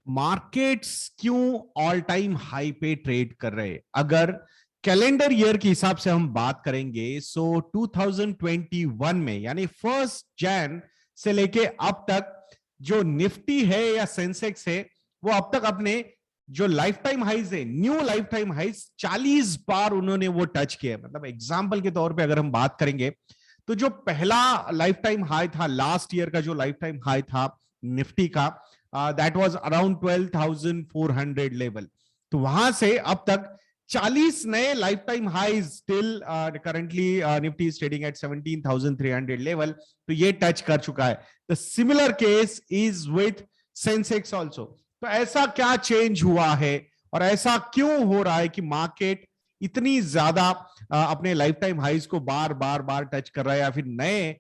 Markets क्यों all time high पे trade कर रहे हैं? अगर कैलेंडर ईयर के हिसाब से हम बात करेंगे सो 2021 में यानी 1 जन से लेके अब तक जो निफ्टी है या सेंसेक्स है वो अब तक अपने जो लाइफ टाइम हाइज है, न्यू लाइफ टाइम हाइज 40 बार उन्होंने वो टच किया। मतलब एग्जांपल के तौर पे अगर हम बात करेंगे तो जो पहला लाइफ टाइम हाई था, लास्ट ईयर का जो लाइफ टाइम हाई था निफ्टी का, दैट वाज अराउंड 12,400 लेवल। तो वहां से अब तक 40 नए life time highs till currently Nifty is trading at 17,300 level, तो ये टच कर चुका है। The similar case is with Sensex also. तो ऐसा क्या चेंज हुआ है और ऐसा क्यों हो रहा है कि मार्केट इतनी ज्यादा अपने लाइफ टाइम हाइज को बार बार बार टच कर रहा है या फिर नए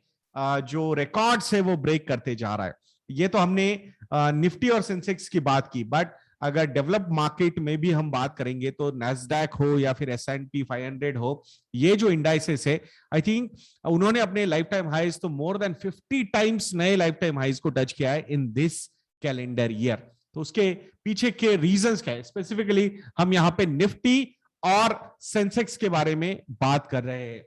जो रिकॉर्ड्स है वो ब्रेक करते जा रहा है? ये तो हमने निफ्टी और सेंसेक्स की बात की, बट अगर डेवलप मार्केट में भी हम बात करेंगे तो नैस्डैक हो या फिर S&P 500 हो, ये जो इंडाइसेस है आई थिंक उन्होंने अपने लाइफ टाइम हाइज तो मोर देन 50 टाइम्स नए लाइफ टाइम हाइज को टच किया है इन दिस कैलेंडर ईयर। तो उसके पीछे के रीजंस क्या है, स्पेसिफिकली हम यहां पे निफ्टी और सेंसेक्स के बारे में बात कर रहे हैं।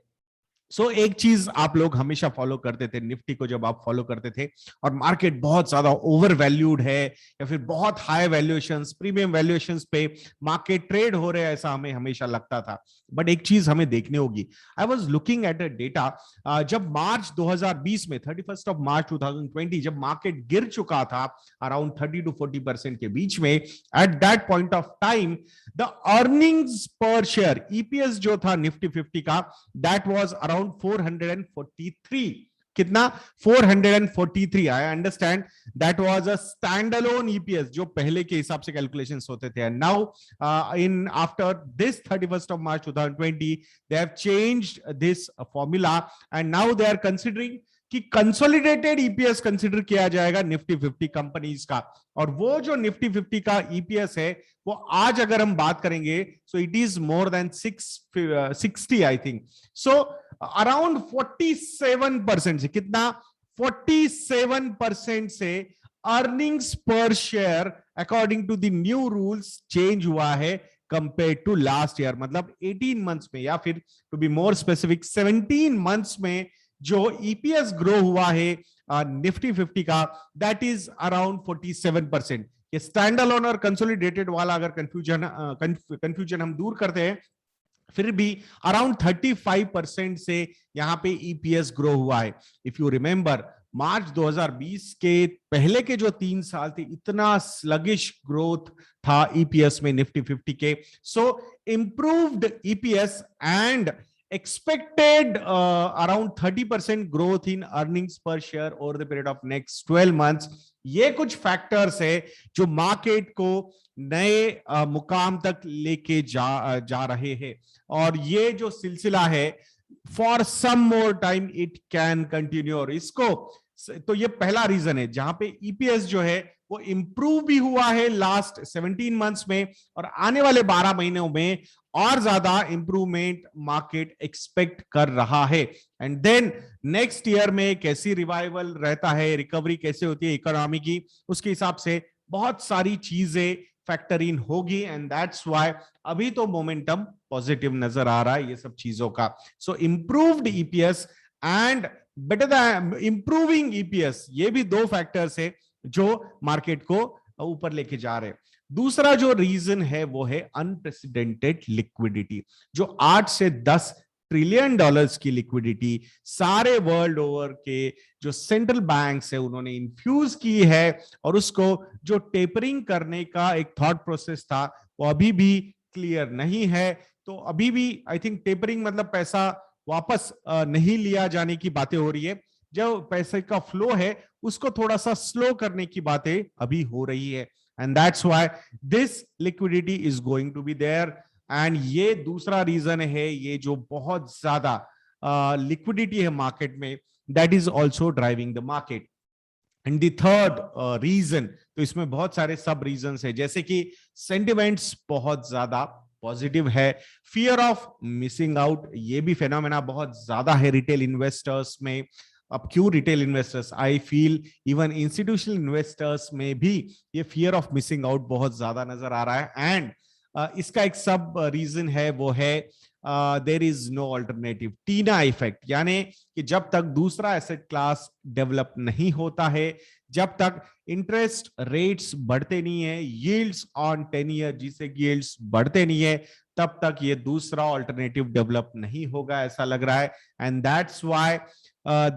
एक चीज आप लोग हमेशा फॉलो करते थे, निफ्टी को जब आप फॉलो करते थे और मार्केट बहुत ज्यादा ओवर वैल्यूड है या फिर बहुत हाई वैल्यूएशंस, प्रीमियम वैल्यूएशंस पे मार्केट ट्रेड हो रहे हैं, ऐसा हमें हमेशा लगता था। बट एक चीज हमें देखनी होगी। I was looking at a data, जब मार्च 2020 में 31 ऑफ मार्च 2020 जब मार्केट गिर चुका था अराउंड 30 to 40% के बीच में, at that point of time the earnings पर शेयर, ईपीएस जो था निफ्टी 50 का, दैट वाज अराउंड 443। कितना? 443। I understand that was a stand alone EPS जो पहले के हिसाब से कैलकुलेशंस होते थे। And now in after this 31st of March 2020 they have changed this formula and now they are considering कि कंसोलिडेटेड ईपीएस कंसीडर किया जाएगा निफ्टी 50 कंपनीज का। और वो जो निफ्टी 50 का ईपीएस है वो आज अगर हम बात करेंगे so it is more than 660 I think. So around 47% से, कितना? 47% से अर्निंग्स पर share according to the new rules change हुआ है कंपेयर टू लास्ट ईयर। मतलब 18 मंथ्स में या फिर to be more specific 17 months में जो ईपीएस ग्रो हुआ है निफ्टी 50 का, दैट इज अराउंड 47%। ये स्टैंड अलोन और कंसोलिडेटेड वाला अगर कंफ्यूजन हम दूर करते हैं, फिर भी अराउंड 35% से यहां पे ईपीएस ग्रो हुआ है। इफ यू रिमेंबर मार्च 2020 के पहले के जो 3 साल थे, इतना स्लगिश ग्रोथ था ईपीएस में निफ्टी 50 के। So improved EPS and expected around 30% growth in earnings per share over the period of next 12 months। ये कुछ फैक्टर्स है जो मार्केट को नए मुकाम तक लेके जा रहे हैं। और ये जो सिलसिला है for some more time it can continue. और इसको तो ये पहला रीजन है जहां पे ईपीएस जो है वो इंप्रूव भी हुआ है लास्ट 17 मंथ्स में, और आने वाले 12 महीनों में और ज्यादा इंप्रूवमेंट मार्केट एक्सपेक्ट कर रहा है। एंड देन नेक्स्ट ईयर में कैसी रिवाइवल रहता है, रिकवरी कैसे होती है इकोनॉमी की, उसके हिसाब से बहुत सारी चीजें फैक्टर इन होगी। एंड दैट्स व्हाई अभी तो मोमेंटम पॉजिटिव नजर आ रहा है ये सब चीजों का। So improved EPS and better than improving EPS, ये भी दो फैक्टर्स है जो मार्केट को ऊपर लेके जा रहे हैं। दूसरा जो रीजन है वो है अनप्रेसिडेंटेड लिक्विडिटी। जो 8 से 10 ट्रिलियन डॉलर्स की लिक्विडिटी सारे वर्ल्ड ओवर के जो सेंट्रल बैंक्स है उन्होंने इन्फ्यूज की है, और उसको जो टेपरिंग करने का एक थॉट प्रोसेस था वो अभी भी क्लियर नहीं है। तो अभी भी आई थिंक टेपरिंग मतलब पैसा वापस नहीं लिया जाने की बातें हो रही है, जो पैसे का फ्लो है उसको थोड़ा सा स्लो करने की बातें अभी हो रही है। And that's why this liquidity is going to be there. And ये दूसरा रीजन है, ये जो बहुत ज्यादा लिक्विडिटी है मार्केट में, that is also driving the market. And the third reason, तो इसमें बहुत सारे सब रीजन है, जैसे कि सेंटिमेंट्स बहुत ज्यादा पॉजिटिव है, फियर ऑफ मिसिंग आउट, ये भी फेनोमेना बहुत ज्यादा है रिटेल इन्वेस्टर्स में। अब क्यों retail investors, I feel even institutional investors में भी ये फियर ऑफ मिसिंग आउट बहुत ज्यादा नजर आ रहा है। एंड इसका एक सब रीजन है, वो है there is no alternative, TINA effect. यानी कि जब तक दूसरा एसेट क्लास डेवलप नहीं होता है, जब तक इंटरेस्ट रेट्स बढ़ते नहीं है, यील्ड्स ऑन 10 ईयर जिसे यील्ड्स बढ़ते नहीं है, तब तक ये दूसरा ऑल्टरनेटिव डेवलप नहीं होगा, ऐसा लग रहा है। And that's why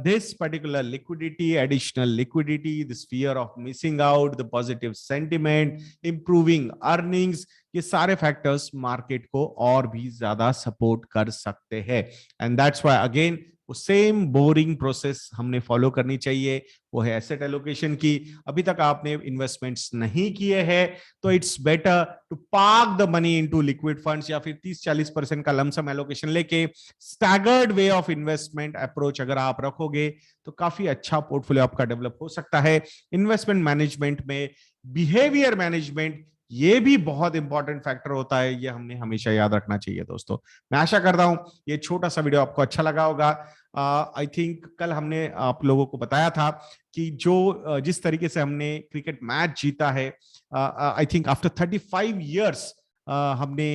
this particular liquidity, additional liquidity, this fear of missing out, the positive sentiment, improving earnings, ये सारे फैक्टर्स मार्केट को और भी ज्यादा सपोर्ट कर सकते हैं। एंड दैट्स व्हाई अगेन वो सेम बोरिंग प्रोसेस हमने फॉलो करनी चाहिए, वो है एसेट एलोकेशन की। अभी तक आपने इन्वेस्टमेंट्स नहीं किए हैं तो it's better to park the money into liquid funds, या फिर 30-40% का लमसम एलोकेशन लेके staggered way of investment approach अगर आप रखोगे तो काफी अच्छा पोर्टफोलियो आपका डेवलप हो सकता है। इन्वेस्टमेंट मैनेजमेंट में बिहेवियर मैनेजमेंट ये भी बहुत इंपॉर्टेंट फैक्टर होता है, ये हमने हमेशा याद रखना चाहिए दोस्तों। मैं आशा करता हूं ये छोटा सा वीडियो आपको अच्छा लगा होगा। आई थिंक कल हमने आप लोगों को बताया था कि जो जिस तरीके से हमने क्रिकेट मैच जीता है, आई थिंक आफ्टर 35 ईयर्स हमने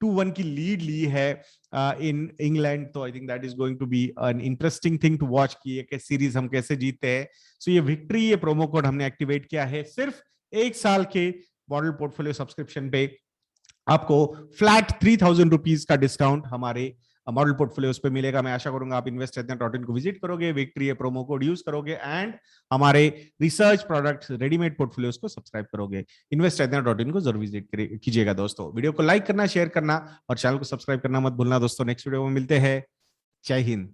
2-1 की लीड ली है इन इंग्लैंड। तो I think that is going to be an interesting thing to watch कि ये सीरीज हम कैसे जीतते हैं। सो ये विक्ट्री, ये प्रोमो कोड हमने एक्टिवेट किया है सिर्फ 1 साल के मॉडल पोर्टफोलियो सब्सक्रिप्शन पे। आपको फ्लैट 3000 रुपीज का डिस्काउंट हमारे मॉडल पोर्टफोलियोज पे मिलेगा। मैं आशा करूंगा आप investedna.in को विजिट करोगे, विक्ट्री प्रोमो कोड यूज करोगे एंड हमारे रिसर्च प्रोडक्ट्स रेडीमेड पोर्टफोलियोज को सब्सक्राइब करोगे। investedna.in को जरूर विजिट कीजिएगा दोस्तों। वीडियो को लाइक करना, शेयर करना और चैनल को सब्सक्राइब करना मत भूलना दोस्तों। नेक्स्ट वीडियो में मिलते हैं। जय हिंद।